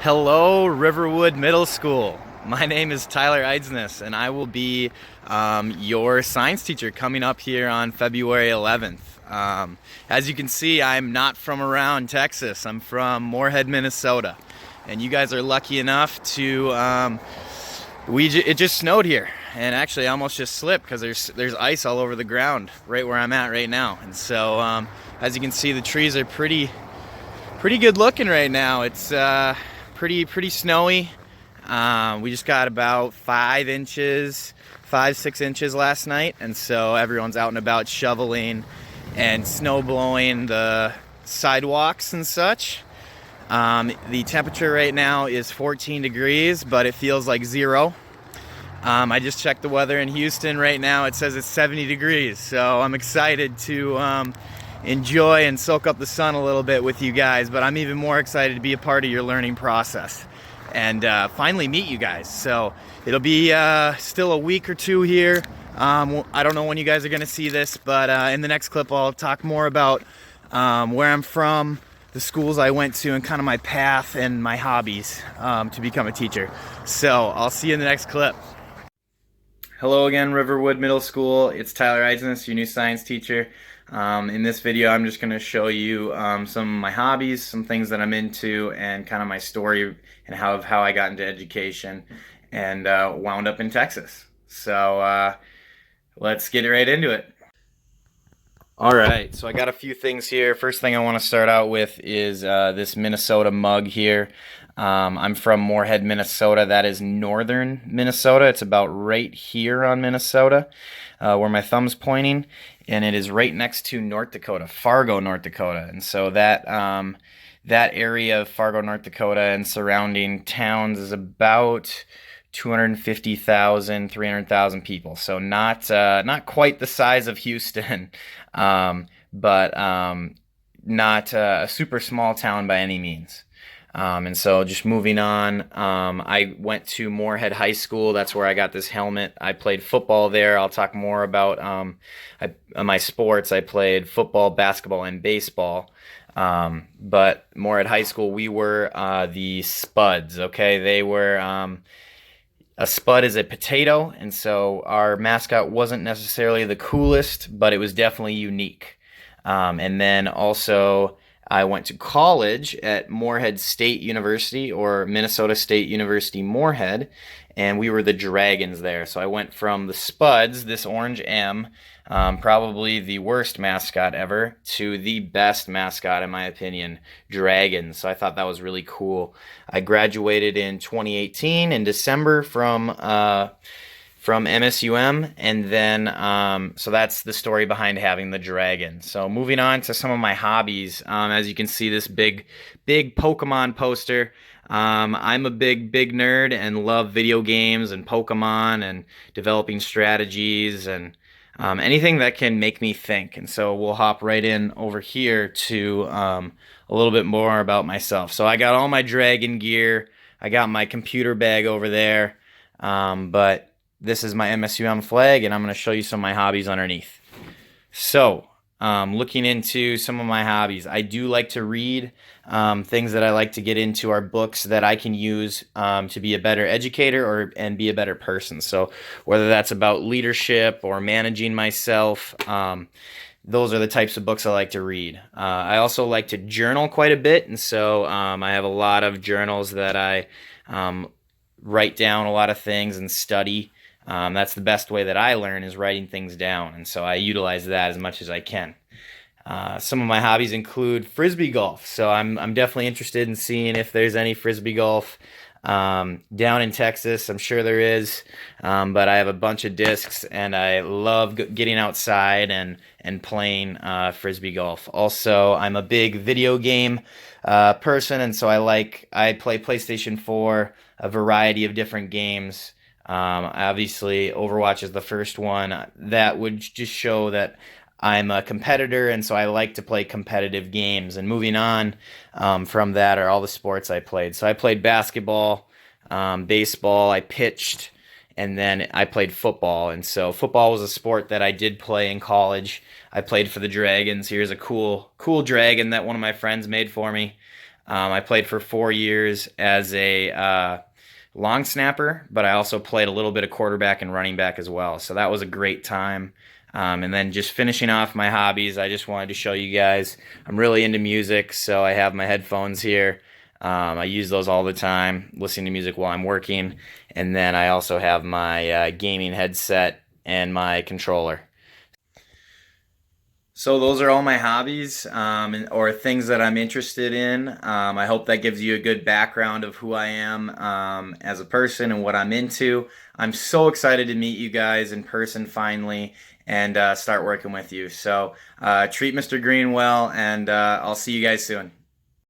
Hello, Riverwood Middle School. My name is Tyler Eidsness, and I will be your science teacher coming up here on February 11th. As you can see, I'm not from around Texas. I'm from Moorhead, Minnesota. And you guys are lucky enough to, it just snowed here. And actually, I almost just slipped because there's ice all over the ground right where I'm at right now. And so, as you can see, the trees are pretty good looking right now. It's pretty snowy. We just got about 6 inches last night, and so everyone's out and about shoveling and snow blowing the sidewalks and such. The temperature right now is 14 degrees, but it feels like 0. I just checked the weather in Houston right now. It says it's 70 degrees, so I'm excited to enjoy and soak up the sun a little bit with you guys, but I'm even more excited to be a part of your learning process and finally meet you guys. So it'll be still a week or two here. I don't know when you guys are going to see this, but in the next clip I'll talk more about where I'm from, the schools I went to, and kind of my path and my hobbies to become a teacher. So I'll see you in the next clip. Hello again, Riverwood Middle School. It's Tyler Eidsness, your new science teacher. In this video, I'm just going to show you some of my hobbies, some things that I'm into, and kind of my story and how I got into education and wound up in Texas. So let's get right into it. Alright, so I got a few things here. First thing I want to start out with is this Minnesota mug here. I'm from Moorhead, Minnesota. That is northern Minnesota. It's about right here on Minnesota, where my thumb's pointing, and it is right next to North Dakota, Fargo, North Dakota. And so that area of Fargo, North Dakota and surrounding towns is about 250,000, 300,000 people. So not quite the size of Houston, but not a super small town by any means. And so just moving on, I went to Moorhead High School. That's where I got this helmet. I played football there. I'll talk more about my sports. I played football, basketball, and baseball. But Moorhead High School, we were the Spuds, okay? They were a spud is a potato, and so our mascot wasn't necessarily the coolest, but it was definitely unique. And then also I went to college at Moorhead State University, or Minnesota State University Moorhead, and we were the Dragons there. So I went from the Spuds, this orange M, probably the worst mascot ever, to the best mascot in my opinion, Dragons. So I thought that was really cool. I graduated in 2018 in December from MSUM, and then so that's the story behind having the dragon. So moving on to some of my hobbies, as you can see this big Pokemon poster. I'm a big nerd and love video games and Pokemon and developing strategies and anything that can make me think. And so we'll hop right in over here to a little bit more about myself. So I got all my dragon gear. I got my computer bag over there, but this is my MSUM flag, and I'm going to show you some of my hobbies underneath. So, looking into some of my hobbies, I do like to read. Things that I like to get into are books that I can use to be a better educator and be a better person. So, whether that's about leadership or managing myself, those are the types of books I like to read. I also like to journal quite a bit, and so I have a lot of journals that I write down a lot of things and study. That's the best way that I learn, is writing things down, and so I utilize that as much as I can. Some of my hobbies include frisbee golf, so I'm definitely interested in seeing if there's any frisbee golf down in Texas. I'm sure there is, but I have a bunch of discs, and I love getting outside and playing frisbee golf. Also, I'm a big video game person, and so I play PlayStation 4, a variety of different games. Obviously, Overwatch is the first one. That would just show that I'm a competitor, and so I like to play competitive games. And moving on from that are all the sports I played. So I played basketball, baseball, I pitched, and then I played football. And so football was a sport that I did play in college. I played for the Dragons. Here's a cool dragon that one of my friends made for me. I played for 4 years as a long snapper, but I also played a little bit of quarterback and running back as well. So that was a great time. And then just finishing off my hobbies, I just wanted to show you guys I'm really into music, so I have my headphones here. I use those all the time, listening to music while I'm working. And then I also have my gaming headset and my controller. So those are all my hobbies or things that I'm interested in. I hope that gives you a good background of who I am as a person and what I'm into. I'm so excited to meet you guys in person finally and start working with you. So treat Mr. Green well, and I'll see you guys soon.